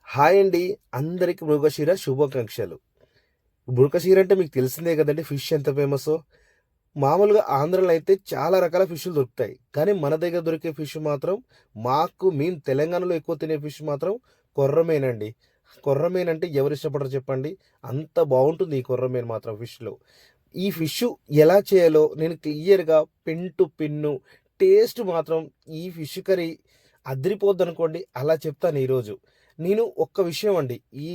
Hi అండి. అందరికి మృగశిర శుభాకాంక్షలు. మృగశిర అంటే మీకు తెలిసిందే కదండీ ఫిష్ ఎంత ఫేమసో. మామూలుగా ఆంధ్రాలో అయితే చాలా రకాల ఫిష్‌లు దొరుకుతాయి. కానీ మన దగ్గర దొరికే ఫిష్ మాత్రం మేము తెలంగాణలో ఎక్కువ తినే ఫిష్ మాత్రం కొర్రమీనండి. కొర్రమీను అంటే ఎవరు ఇష్టపడరు చెప్పండి? అంత బావుంటుంది ఈ కొర్రమీను మాత్రం ఫిష్‌లో. ఈ ఫిష్ ఎలా చేయాలో నేను క్లియర్‌గా పిన్ టు పిన్ను టేస్ట్ మాత్రం ఈ ఫిష్ కర్రీ అదిరిపోద్దనుకోండి అలా చెప్తాను ఈరోజు. నేను ఒక్క విషయం అండి. ఈ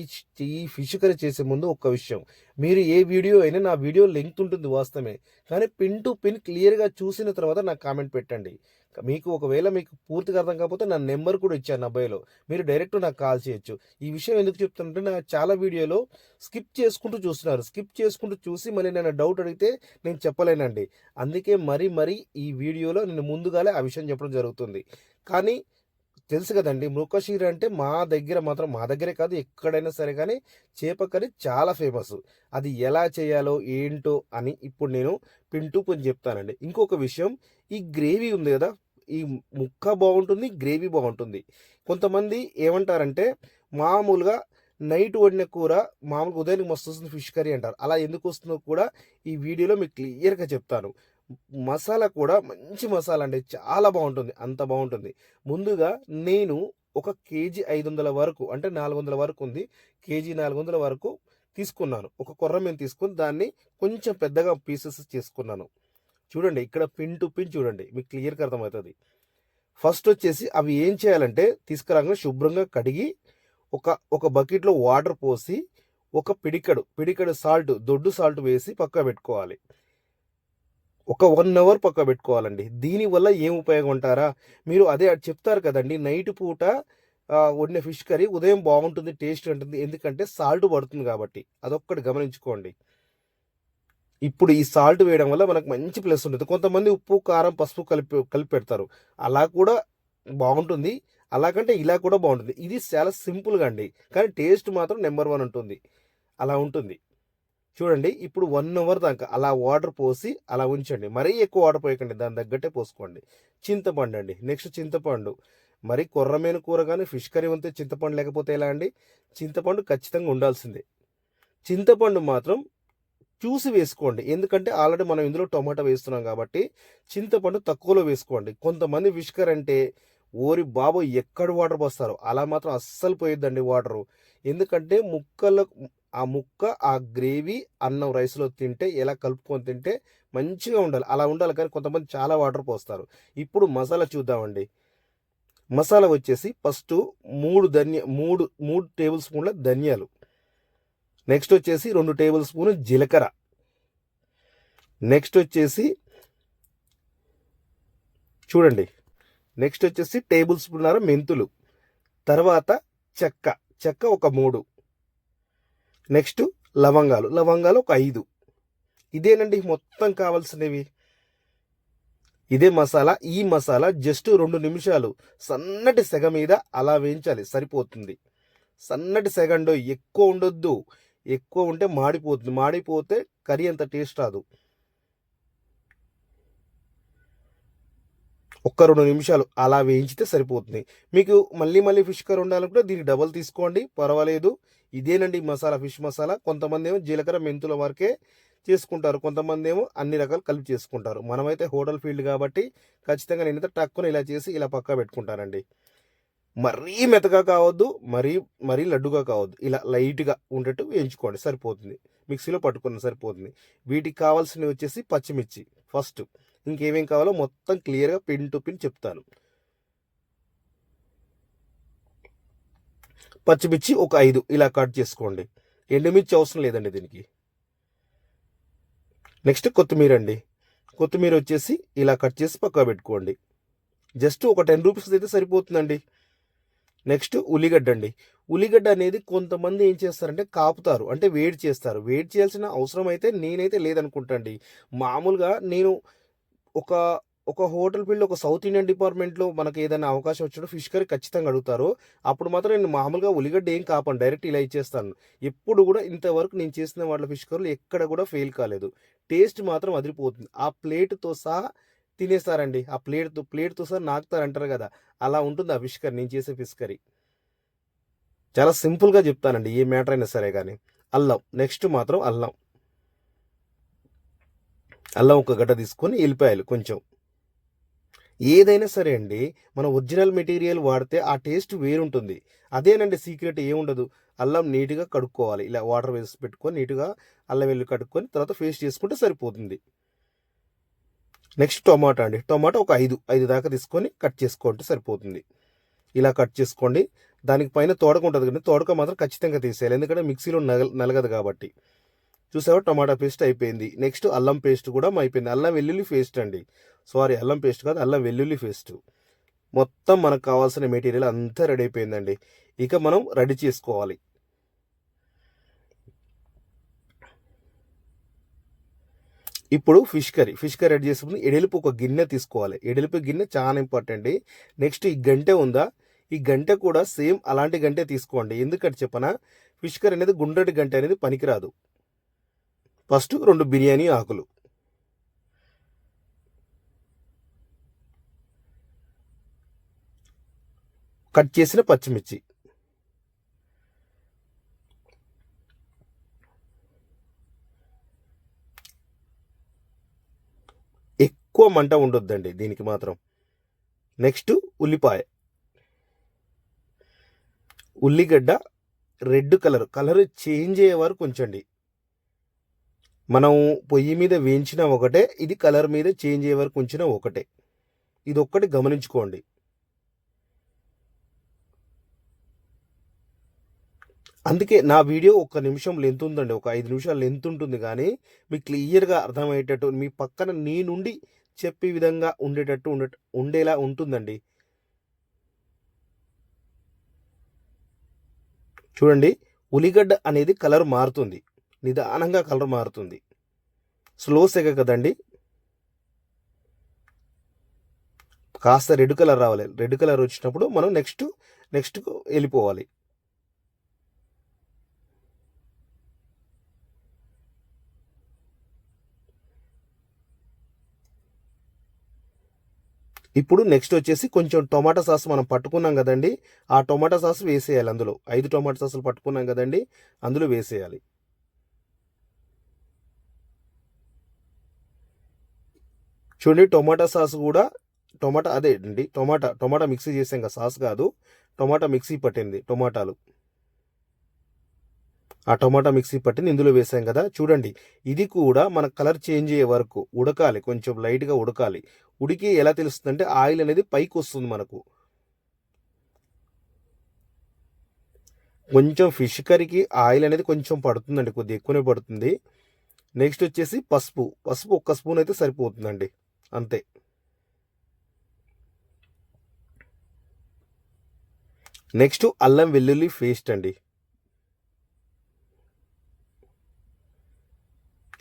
ఈ ఫిష్ కర్రీ చేసే ముందు ఒక్క విషయం. మీరు ఏ వీడియో అయినా నా వీడియో లెంగ్త్ ఉంటుంది వాస్తవమే. కానీ పిన్ టు పిన్ క్లియర్‌గా చూసిన తర్వాత నాకు కామెంట్ పెట్టండి. మీకు పూర్తిగా అర్థం కాకపోతే నా నంబర్ కూడా ఇచ్చాను నా బయోలో. మీరు డైరెక్ట్ నాకు కాల్ చేయొచ్చు. ఈ విషయం ఎందుకు చెప్తున్నానంటే నా చాలా వీడియోలో స్కిప్ చేసుకుంటూ చూస్తున్నారు. స్కిప్ చేసుకుంటూ చూసి మళ్ళీ నన్ను డౌట్ అడిగితే నేను చెప్పలేనండి. అందుకే మరీ ఈ వీడియోలో నేను ముందుగానే ఆ విషయం చెప్పడం జరుగుతుంది. కానీ తెలుసు కదండీ! మృగశిర అంటే మా దగ్గరే కాదు ఎక్కడైనా సరే గానీ చేప కర్రీ చాలా ఫేమసు. అది ఎలా చేయాలో, ఏంటో అని ఇప్పుడు నేను పిన్ టు పిన్ చెప్తానండి. ఇంకొక విషయం ఈ గ్రేవీ ఉంది గదా! ఈ ముక్క బావుంటుంది, గ్రేవీ బావుంటుంది. కొంతమంది ఏమంటారంటే మామూలుగా నైట్ వండిన కూర మామూలుగా ఉదయానికి మస్తొస్తుంది ఫిష్ కర్రీ అంటారు. అలా ఎందుకొస్తుందో కూడా ఈ వీడియోలో మీకు క్లియర్‌గా చెప్తాను. మసాలా కూడా మంచి మసాలా అండి. చాలా బావుంటుంది. అంత బావుంటుంది. ముందుగా నేను ఒక కేజీ 500 వరకు అంటే 400 వరకు ఉంది. కేజీ 400 వరకు తీసుకున్నాను. ఒక కొర్రమీను తీసుకొని దాన్ని కొంచెం పెద్దగా పీసెస్ చేసుకున్నాను. చూడండి ఇక్కడ పిన్ టు పిన్ చూడండి. మీకు క్లియర్‌గా అర్థమవుతది. ఫస్ట్ వచ్చేసి అవి ఏం చేయాలంటే తీసుకురాగానే శుభ్రంగా కడిగి ఒక బకెట్‌లో వాటర్ పోసి ఒక పిడికెడు సాల్ట్ దొడ్డు సాల్ట్ వేసి పక్కన పెట్టుకోవాలి. ఒక 1 అవర్ పక్కబెట్టుకోవాలండి. దీనివల్ల ఏం ఉపయోగం అంటారా? మీరు అదే చెప్తారు కదండీ! నైట్ పూట వండిన ఫిష్ కర్రీ ఉదయం బావుంటుంది, టేస్ట్ ఉంటుంది. ఎందుకంటే సాల్ట్ పడుతుంది కాబట్టి. అదొక్కటి గమనించుకోండి. ఇప్పుడు ఈ సాల్ట్ వేయడం వల్ల మనకు మంచి ప్లస్ ఉంటది. కొంతమంది ఉప్పు, కారం, పసుపు కలిపి కలిపి పెడతారు. అలా కూడా బావుంటుంది. అలాగంటే ఇలా కూడా బావుంటుంది. ఇది చాలా సింపుల్‌గా అండి. కానీ టేస్ట్ మాత్రం నంబర్ 1 ఉంటుంది. అలా ఉంటుంది. చూడండి ఇప్పుడు 1 అవర్ దాకా అలా వాటర్ పోసి అలా ఉంచండి. మరీ ఎక్కువ వాటర్ పోయకండి. దాని తగ్గట్టే పోసుకోండి. చింతపండు అండి. నెక్స్ట్ చింతపండు. మరి కొర్రమీను కూర గాని, ఫిష్ కర్రీ వండితే చింతపండు లేకపోతే ఎలా అండి? చింతపండు ఖచ్చితంగా ఉండాల్సిందే. చింతపండు మాత్రం చూసి వేసుకోండి. ఎందుకంటే ఆల్రెడీ మనం ఇందులో టొమాటో వేస్తున్నాం కాబట్టి చింతపండు తక్కువలో వేసుకోండి. కొంతమంది ఫిష్ కర్రీ అంటే ఓరి బాబోయ్! ఎక్కడ వాటర్ పోస్తారో అలా మాత్రం అస్సలు పోయొద్దండి వాటరు. ఎందుకంటే ఆ ముక్క, ఆ గ్రేవీ అన్నం రైస్‌లో తింటే ఎలా కలుపుకొని తింటే మంచిగా ఉండాలి. అలా ఉండాలి కానీ కొంతమంది చాలా వాటర్ పోస్తారు. ఇప్పుడు మసాలా చూద్దామండి. మసాలా వచ్చేసి ఫస్టు 3 టేబుల్ స్పూన్ల ధనియాలు. నెక్స్ట్ వచ్చేసి 2 టేబుల్ స్పూన్ జీలకర్ర. నెక్స్ట్ వచ్చేసి చూడండి. నెక్స్ట్ వచ్చేసి టేబుల్ స్పూన్నర మెంతులు. తర్వాత చెక్క. చెక్క ఒక 3. నెక్స్ట్ లవంగాలు ఒక 5. ఇదేనండి మొత్తం కావాల్సినవి. ఇదే మసాలా. ఈ మసాలా జస్ట్ 2 నిమిషాలు సన్నటి సెగ మీద అలా వేయించాలి సరిపోతుంది. సన్నటి సెగ అండోయ్! ఎక్కువ ఉండొద్దు. ఎక్కువ ఉంటే మాడిపోతుంది. మాడిపోతే కర్రీ అంత టేస్ట్ రాదు. ఒక్క 2 నిమిషాలు అలా వేయించితే సరిపోతుంది. మీకు మళ్ళీ ఫిష్ కర్రీ వండాలనుకుంటే దీనికి డబల్ తీసుకోండి పర్వాలేదు. ఇదేనండి మసాలా ఫిష్ మసాలా. కొంతమందేమో జీలకర్ర, మెంతుల వరకే చేసుకుంటారు. కొంతమందేమో అన్ని రకాలు కలిపి చేసుకుంటారు. మనమైతే హోటల్ ఫీల్డ్ కాబట్టి ఖచ్చితంగా నేనైతే టక్కున ఇలా చేసి ఇలా పక్కా పెట్టుకుంటానండి. మరీ మెత్తగా కావద్దు, మరీ లడ్డుగా కావద్దు. ఇలా లైట్‌గా ఉండేట్టు వేయించుకోండి సరిపోతుంది. మిక్సీలో పట్టుకున్న సరిపోతుంది. వీటికి కావాల్సినవి వచ్చేసి పచ్చిమిర్చి ఫస్ట్. ఇంకేమేం కావాలో మొత్తం క్లియర్‌గా పిన్ టు పిన్ చెప్తాను. పచ్చిమిర్చి ఒక 5 ఇలా కట్ చేసుకోండి. ఎండుమిర్చి అవసరం లేదండి దీనికి. నెక్స్ట్ కొత్తిమీర అండి. కొత్తిమీర వచ్చేసి ఇలా కట్ చేసి పక్కన పెట్టుకోండి. జస్ట్ ఒక 10 రూపీస్ అయితే సరిపోతుందండి. నెక్స్ట్ ఉల్లిగడ్డ అండి. ఉల్లిగడ్డ అనేది కొంతమంది ఏం చేస్తారంటే కాపుతారు. అంటే వేడి చేస్తారు. వేడి చేయాల్సిన అవసరం అయితే నేనైతే లేదనుకుంటా అండి. మామూలుగా నేను ఒక ఒక హోటల్ ఫీల్డ్‌లో ఒక సౌత్ ఇండియన్ డిపార్ట్మెంట్‌లో మనకి ఏదైనా అవకాశం వచ్చినప్పుడు ఫిష్ కర్రీ ఖచ్చితంగా అడుగుతారు. అప్పుడు మాత్రం నేను మామూలుగా ఉల్లిగడ్డ ఏం కాపను. డైరెక్ట్ ఇలా ఇచ్చేస్తాను. ఎప్పుడు కూడా ఇంతవరకు నేను చేసిన వాటిలో ఫిష్ కర్రీలు ఎక్కడ కూడా ఫెయిల్ కాలేదు. టేస్ట్ మాత్రం అదిరిపోతుంది. ఆ ప్లేట్‌తో సహా తినేస్తారండి. ఆ ప్లేట్‌తో సహా నాకుతారంటారు కదా! అలా ఉంటుంది ఆ ఫిష్ కర్రీ నేను చేసే ఫిష్ కర్రీ. చాలా సింపుల్గా చెప్తానండి, ఏ మ్యాటర్ అయినా సరే కానీ. అల్లం, నెక్స్ట్ మాత్రం అల్లం. అల్లం ఒక గడ్డ తీసుకొని, ఎల్లిపాయలు కొంచెం. ఏదైనా సరే అండి, మనం ఒరిజినల్ మెటీరియల్ వాడితే ఆ టేస్ట్ వేరుంటుంది. అదేనండి సీక్రెట్, ఏముండదు. అల్లం నీట్గా కడుక్కోవాలి, ఇలా వాటర్ వేసి పెట్టుకొని నీట్గా అల్లం వెల్లుల్లి కడుక్కొని తర్వాత పేస్ట్ చేసుకుంటే సరిపోతుంది. నెక్స్ట్ టొమాటో అండి, టొమాటో ఒక 5 దాకా తీసుకొని కట్ చేసుకుంటే సరిపోతుంది. ఇలా కట్ చేసుకోండి. దానికి పైన తోడక ఉంటుంది కానీ తోడక మాత్రం ఖచ్చితంగా తీసేయాలి, ఎందుకంటే మిక్సీలో నలగదు కాబట్టి. చూసావా, టమాటా పేస్ట్ అయిపోయింది. నెక్స్ట్ అల్లం పేస్ట్ కూడా అయిపోయింది. అల్లం వెల్లుల్లి పేస్ట్ అండి, సారీ అల్లం పేస్ట్ కాదు, అల్లం వెల్లుల్లి పేస్ట్. మొత్తం మనకు కావాల్సిన మెటీరియల్ అంతా రెడీ అయిపోయిందండి. ఇక మనం రెడీ చేసుకోవాలి. ఇప్పుడు ఫిష్ కర్రీ రెడీ చేసుకుని ఎడెలుపు ఒక గిన్నె తీసుకోవాలి. ఎడెలుపు గిన్నె చాలా ఇంపార్టెంట్. నెక్స్ట్ ఈ గంటె ఉందా, ఈ గంటె కూడా సేమ్ అలాంటి గంటె తీసుకోండి. ఎందుకంటే చెప్పనా, ఫిష్ కర్రీ అనేది గుండ్రటి గంటె అనేది పనికిరాదు. ఫస్ట్ 2 బిర్యానీ ఆకులు, కట్ చేసిన పచ్చిమిర్చి, ఎక్కువ మంట ఉండొద్దండి దీనికి మాత్రం. నెక్స్ట్ ఉల్లిపాయ, ఉల్లిగడ్డ రెడ్ కలర్ చేంజ్ అయ్యే వరకు ఉంచండి. మనం పొయ్యి మీద వేయించిన ఒకటే, ఇది కలర్ మీద చేంజ్ అయ్యే వరకు ఉంచిన ఒకటే. ఇది ఒక్కటి గమనించుకోండి. అందుకే నా వీడియో 1 నిమిషం లెంత్ ఉందండి, ఒక 5 నిమిషాలు లెంత్ ఉంటుంది, కానీ మీకు క్లియర్గా అర్థమయ్యేటట్టు మీ పక్కన నీ నుండి చెప్పే విధంగా ఉండేలా ఉంటుందండి. చూడండి, ఉల్లిగడ్డ అనేది కలర్ మారుతుంది, నిదానంగా కలర్ మారుతుంది. స్లో సెగ కదండి, కాస్త రెడ్ కలర్ రావాలి. రెడ్ కలర్ వచ్చినప్పుడు మనం నెక్స్ట్ వెళ్ళిపోవాలి. ఇప్పుడు నెక్స్ట్ వచ్చేసి కొంచెం టొమాటో సాస్ మనం పట్టుకున్నాం కదండి, ఆ టొమాటో సాస్ వేసేయాలి అందులో. 5 టొమాటో సాసులు పట్టుకున్నాం కదండి, అందులో వేసేయాలి. చూడండి, టొమాటో సాస్ కూడా అదే అండి, టొమాటా మిక్సీ చేసాం కదా, సాస్ కాదు, టొమాటా మిక్సీ పట్టింది. టొమాటాలు, ఆ టొమాటా మిక్సీ పట్టింది ఇందులో వేసాం కదా. చూడండి, ఇది కూడా మన కలర్ చేంజ్ అయ్యే వరకు ఉడకాలి, కొంచెం లైట్గా ఉడకాలి. ఉడికి ఎలా తెలుస్తుందంటే ఆయిల్ అనేది పైకి వస్తుంది మనకు. కొంచెం ఫిష్ కర్రీకి ఆయిల్ అనేది కొంచెం పడుతుందండి, కొద్దిగా ఎక్కువనే పడుతుంది. నెక్స్ట్ వచ్చేసి పసుపు 1 స్పూన్ అయితే సరిపోతుందండి, అంతే. నెక్స్ట్ అల్లం వెల్లుల్లి పేస్ట్ అండి,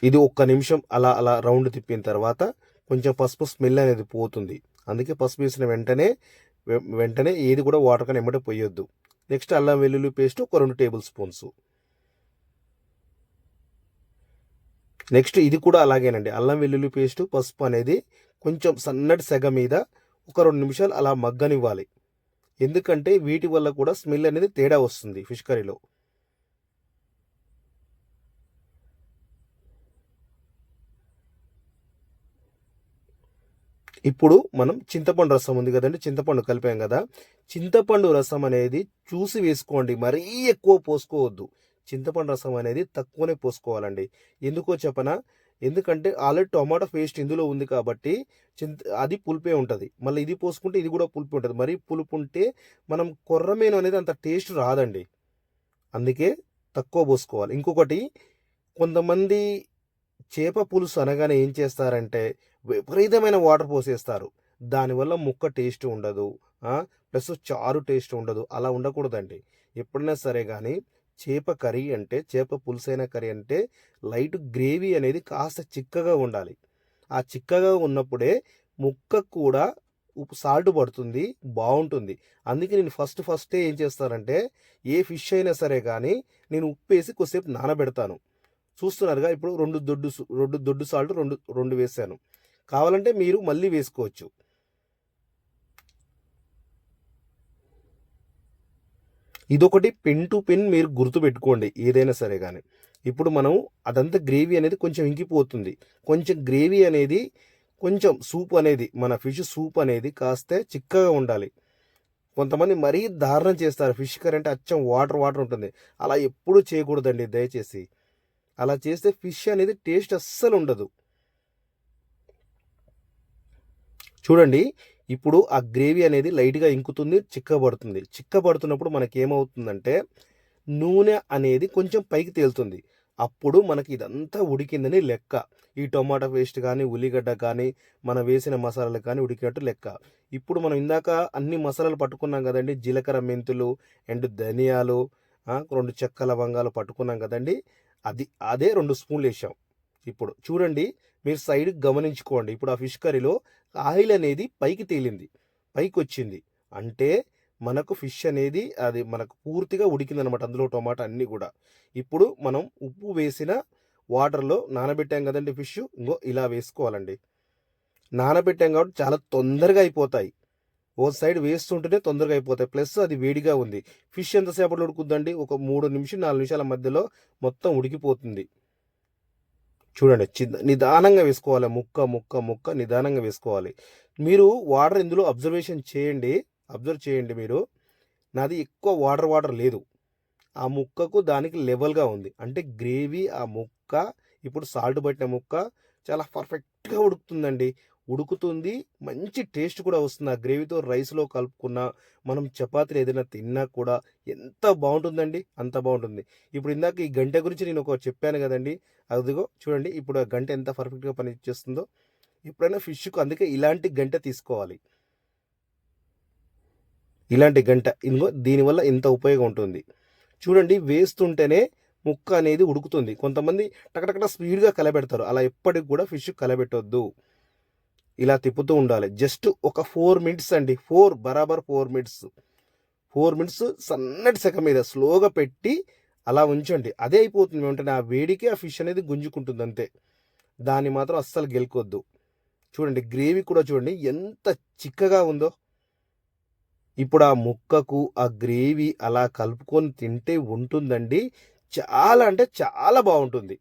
ఇది 1 నిమిషం అలా రౌండ్ తిప్పిన తర్వాత కొంచెం పసుపు స్మెల్ అనేది పోతుంది. అందుకే పసుపు వేసిన వెంటనే ఏది కూడా వాటర్ కానీ ఎమ్మటే పోయొద్దు. నెక్స్ట్ అల్లం వెల్లుల్లి పేస్ట్ ఒక 2 టేబుల్ స్పూన్స్. నెక్స్ట్ ఇది కూడా అలాగేనండి, అల్లం వెల్లుల్లి పేస్ట్ పసుపు అనేది కొంచెం సన్నటి సెగ మీద ఒక 2 నిమిషాలు అలా మగ్గనివ్వాలి. ఎందుకంటే వీటి వల్ల కూడా స్మెల్ అనేది తేడా వస్తుంది ఫిష్ కర్రీలో. ఇప్పుడు మనం చింతపండు రసం ఉంది కదండి, చింతపండు కలిపాం కదా, చింతపండు రసం అనేది చూసి వేసుకోండి, మరీ ఎక్కువ పోసుకోవద్దు. చింతపండు రసం అనేది తక్కువనే పోసుకోవాలండి. ఎందుకో చెప్పనా, ఎందుకంటే ఆల్రెడీ టొమాటో పేస్ట్ ఇందులో ఉంది కాబట్టి అది పులిపే ఉంటుంది. మళ్ళీ ఇది పోసుకుంటే ఇది కూడా పులుపు ఉంటుంది. మరీ పులుపు ఉంటే మనం కొర్రమీను అనేది అంత టేస్ట్ రాదండి, అందుకే తక్కువ పోసుకోవాలి. ఇంకొకటి, కొంతమంది చేప పులుసు అనగానే ఏం చేస్తారంటే విపరీతమైన వాటర్ పోసేస్తారు. దానివల్ల ముక్క టేస్ట్ ఉండదు, ప్లస్ చారు టేస్ట్ ఉండదు. అలా ఉండకూడదండి. ఎప్పుడైనా సరే కానీ చేప కర్రీ అంటే, చేప పులుసైన కర్రీ అంటే లైట్ గ్రేవీ అనేది కాస్త చిక్కగా ఉండాలి. ఆ చిక్కగా ఉన్నప్పుడే ముక్క కూడా సాల్ట్ పడుతుంది, బాగుంటుంది. అందుకే నేను ఫస్టే ఏం చేస్తానంటే, ఏ ఫిష్ అయినా సరే కానీ నేను ఉప్పు వేసి కొద్దిసేపు నానబెడతాను. చూస్తున్నారుగా, ఇప్పుడు 2 దొడ్డు సాల్ట్ 2 వేసాను. కావాలంటే మీరు మళ్ళీ వేసుకోవచ్చు. ఇదొకటి పిన్ టు పిన్ మీరు గుర్తుపెట్టుకోండి ఏదైనా సరే కానీ. ఇప్పుడు మనం అదంతా గ్రేవీ అనేది కొంచెం ఇంకిపోతుంది. కొంచెం గ్రేవీ అనేది కొంచెం సూప్ అనేది మన ఫిష్ సూప్ అనేది కాస్త చిక్కగా ఉండాలి. కొంతమంది మరీ దారుణం చేస్తారు. ఫిష్ కర్రీ అంటే అచ్చం వాటర్ వాటర్ ఉంటుంది. అలా ఎప్పుడూ చేయకూడదండి దయచేసి. అలా చేస్తే ఫిష్ అనేది టేస్ట్ అస్సలు ఉండదు. చూడండి ఇప్పుడు ఆ గ్రేవీ అనేది లైట్గా ఇంకుతుంది, చిక్కబడుతుంది. చిక్కబడుతున్నప్పుడు మనకేమవుతుందంటే నూనె అనేది కొంచెం పైకి తేలుతుంది. అప్పుడు మనకి ఇదంతా ఉడికిందని లెక్క. ఈ టొమాటో పేస్ట్ కానీ, ఉల్లిగడ్డ కానీ, మనం వేసిన మసాలాలు కానీ ఉడికినట్టు లెక్క. ఇప్పుడు మనం ఇందాక అన్ని మసాలాలు పట్టుకున్నాం కదండి. జీలకర్ర, మెంతులు అండ్ ధనియాలు, 2 చెక్క లవంగాలు పట్టుకున్నాం కదండి. అదే 2 స్పూన్లు వేసాం. ఇప్పుడు చూడండి మీరు సైడ్కి గమనించుకోండి. ఇప్పుడు ఆ ఫిష్ కర్రీలో ఆయిల్ అనేది పైకి తేలింది, పైకి వచ్చింది. అంటే మనకు ఫిష్ అనేది అది మనకు పూర్తిగా ఉడికిందనమాట. అందులో టొమాటో అన్నీ కూడా. ఇప్పుడు మనం ఉప్పు వేసిన వాటర్లో నానబెట్టాం కదండి ఫిష్, ఇంకో ఇలా వేసుకోవాలండి. నానబెట్టాం కాబట్టి చాలా తొందరగా అయిపోతాయి. ఓ సైడ్ వేస్తుంటేనే తొందరగా అయిపోతాయి. ప్లస్ అది వేడిగా ఉంది. ఫిష్ ఎంతసేపట్లో ఉడుకుద్దండి? ఒక 3 నిమిషం 4 నిమిషాల మధ్యలో మొత్తం ఉడికిపోతుంది. చూడండి నిదానంగా వేసుకోవాలి. ముక్క ముక్క ముక్క నిదానంగా వేసుకోవాలి. మీరు వాటర్ ఇందులో అబ్జర్వ్ చేయండి మీరు. నాది ఎక్కువ వాటర్ లేదు. ఆ ముక్కకు దానికి లెవెల్గా ఉంది. అంటే గ్రేవీ ఆ ముక్క ఇప్పుడు సాల్ట్ పట్టిన ముక్క చాలా పర్ఫెక్ట్గా ఉడుకుతుందండి. ఉడుకుతుంది, మంచి టేస్ట్ కూడా వస్తుంది. ఆ గ్రేవీతో రైస్లో కలుపుకున్న, మనం చపాతీలు ఏదైనా తిన్నా కూడా ఎంత బాగుంటుందండి, అంత బాగుంటుంది. ఇప్పుడు ఇందాక ఈ గంట గురించి నేను ఒక చెప్పాను కదండి. అదిగో చూడండి ఇప్పుడు ఆ గంట ఎంత పర్ఫెక్ట్గా పనిచేస్తుందో. ఎప్పుడైనా ఫిష్కు అందుకే ఇలాంటి గంట తీసుకోవాలి. ఇలాంటి గంట ఇంకో దీనివల్ల ఇంత ఉపయోగం ఉంటుంది. చూడండి వేస్తుంటేనే ముక్క అనేది ఉడుకుతుంది. కొంతమంది టకటకట స్పీడ్గా కలబెడతారు. అలా ఎప్పటికి కూడా ఫిష్ కలబెట్టొద్దు. ఇలా తిప్పుతూ ఉండాలి. జస్ట్ ఒక 4 మినిట్స్ అండి. 4 మినిట్స్. 4 మినిట్స్ సన్నటి సెక మీద స్లోగా పెట్టి అలా ఉంచండి. అదే అయిపోతుంది వెంటనే. ఆ వేడికి ఆ ఫిష్ అనేది గుంజుకుంటుంది అంతే. దాన్ని మాత్రం అస్సలు గెలుకొద్దు. చూడండి గ్రేవీ కూడా చూడండి ఎంత చిక్కగా ఉందో. ఇప్పుడు ఆ ముక్కకు ఆ గ్రేవీ అలా కలుపుకొని తింటే ఉంటుందండి. చాలా అంటే చాలా బాగుంటుంది.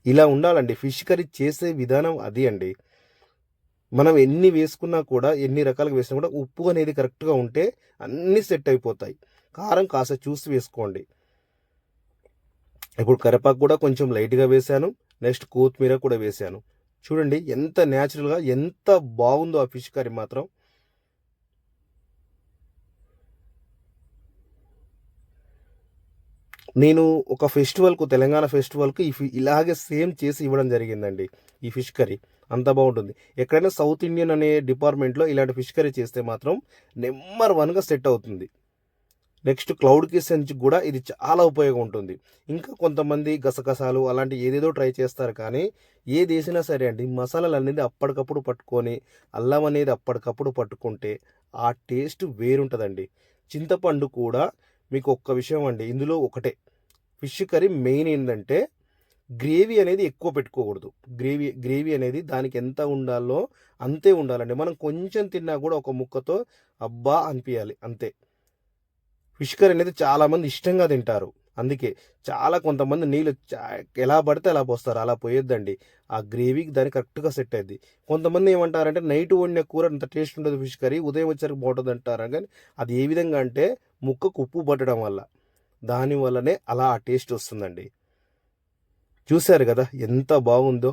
ఇలా ఉండాలండి. ఫిష్ కర్రీ చేసే విధానం అది అండి. మనం ఎన్ని వేసుకున్నా కూడా, ఎన్ని రకాలుగా వేసినా కూడా ఉప్పు అనేది కరెక్ట్గా ఉంటే అన్నీ సెట్ అయిపోతాయి. కారం కాస్త చూసి వేసుకోండి. ఇప్పుడు కరివేపాకు కూడా కొంచెం లైట్గా వేశాను. నెక్స్ట్ కొత్తిమీర కూడా వేశాను. చూడండి ఎంత న్యాచురల్గా ఎంత బాగుందో ఆ ఫిష్ కర్రీ మాత్రం. నేను ఒక తెలంగాణ ఫెస్టివల్‌కు ఇలాగే సేమ్ చేసి ఇవ్వడం జరిగిందండి. ఈ ఫిష్ కర్రీ అంత బాగుంటుంది. ఎక్కడైనా సౌత్ ఇండియన్ అనే డిపార్ట్మెంట్‌లో ఇలాంటి ఫిష్ కర్రీ చేస్తే మాత్రం నెంబర్ 1గా సెట్ అవుతుంది. నెక్స్ట్ క్లౌడ్ కిచెన్స్‌కి కూడా ఇది చాలా ఉపయోగం ఉంటుంది. ఇంకా కొంతమంది గసగసాలు అలాంటి ఏదేదో ట్రై చేస్తారు కానీ, ఏదేసినా సరే అండి మసాలాలు అనేది అప్పటికప్పుడు పట్టుకొని, అల్లం అనేది అప్పటికప్పుడు పట్టుకుంటే ఆ టేస్ట్ వేరుంటదండి. చింతపండు కూడా మీకు ఒక్క విషయం అండి. ఇందులో ఒకటే ఫిష్ కర్రీ మెయిన్ ఏంటంటే గ్రేవీ అనేది ఎక్కువ పెట్టుకోకూడదు. గ్రేవీ అనేది దానికి ఎంత ఉండాలో అంతే ఉండాలండి. మనం కొంచెం తిన్నా కూడా ఒక ముక్కతో అబ్బా అనిపియాలి అంతే. ఫిష్ కర్రీ అనేది చాలామంది ఇష్టంగా తింటారు. అందుకే కొంతమంది నీళ్ళు ఎలా పడితే అలా పోస్తారు. అలా పోయొద్దండి. ఆ గ్రేవీకి దానికి కరెక్ట్గా సెట్ అయ్యిద్ది. కొంతమంది ఏమంటారంటే నైట్ వండిన కూర అంత టేస్ట్ ఉండదు ఫిష్ కర్రీ, ఉదయం వచ్చరికి బాగుంటుంది అంటారు. కానీ అది ఏ విధంగా అంటే ముక్కకు ఉప్పు పట్టడం వల్ల, దానివల్లనే అలా ఆ టేస్ట్ వస్తుందండి. చూశారు కదా ఎంత బాగుందో.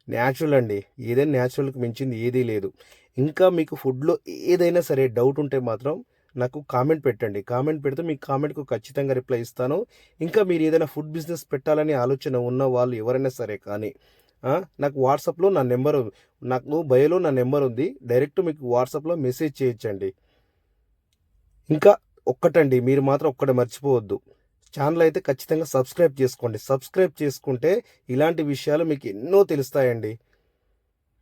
న్యాచురల్ అండి. ఏదైనా న్యాచురల్కి మించింది ఏదీ లేదు. ఇంకా మీకు ఫుడ్లో ఏదైనా సరే డౌట్ ఉంటే మాత్రం నాకు కామెంట్ పెట్టండి. కామెంట్ పెడితే మీకు కామెంట్కు ఖచ్చితంగా రిప్లై ఇస్తాను. ఇంకా మీరు ఏదైనా ఫుడ్ బిజినెస్ పెట్టాలని ఆలోచన ఉన్న వాళ్ళు ఎవరైనా సరే కానీ నాకు వాట్సాప్లో నాకు బయోలో నా నెంబర్ ఉంది. డైరెక్ట్ మీకు వాట్సాప్లో మెసేజ్ చేయొచ్చండి. ఇంకా ఒక్కటండి, మీరు మాత్రం ఒక్కటి మర్చిపోవద్దు. ఛానల్ అయితే ఖచ్చితంగా సబ్స్క్రైబ్ చేసుకోండి. సబ్స్క్రైబ్ చేసుకుంటే ఇలాంటి విషయాలు మీకు ఎన్నో తెలుస్తాయండి.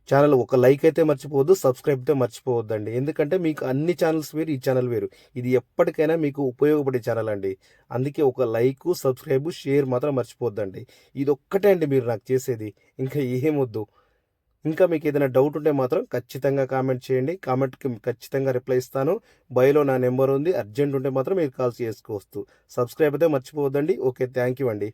ఛానల్ ఒక లైక్ అయితే మర్చిపోవద్దు, సబ్స్క్రైబ్ అయితే మర్చిపోవద్దండి. ఎందుకంటే మీకు అన్ని ఛానల్స్ వేరు, ఈ ఛానల్ వేరు. ఇది ఎప్పటికైనా మీకు ఉపయోగపడే ఛానల్ అండి. అందుకే ఒక లైక్, సబ్స్క్రైబ్, షేర్ మాత్రం మర్చిపోవద్దండి. ఇది ఒక్కటే అండి మీరు నాకు చేసేది. ఇంకా ఏమొద్దు. ఇంకా మీకు ఏదైనా డౌట్ ఉంటే మాత్రం ఖచ్చితంగా కామెంట్ చేయండి. కామెంట్‌కి ఖచ్చితంగా రిప్లై ఇస్తాను. బయోలో నా నెంబర్ ఉంది. అర్జెంట్ ఉంటే మాత్రం మీరు కాల్ చేసుకోవచ్చు. సబ్స్క్రైబ్ అయితే మర్చిపోవద్దండి. ఓకే. థ్యాంక్ యూ అండి.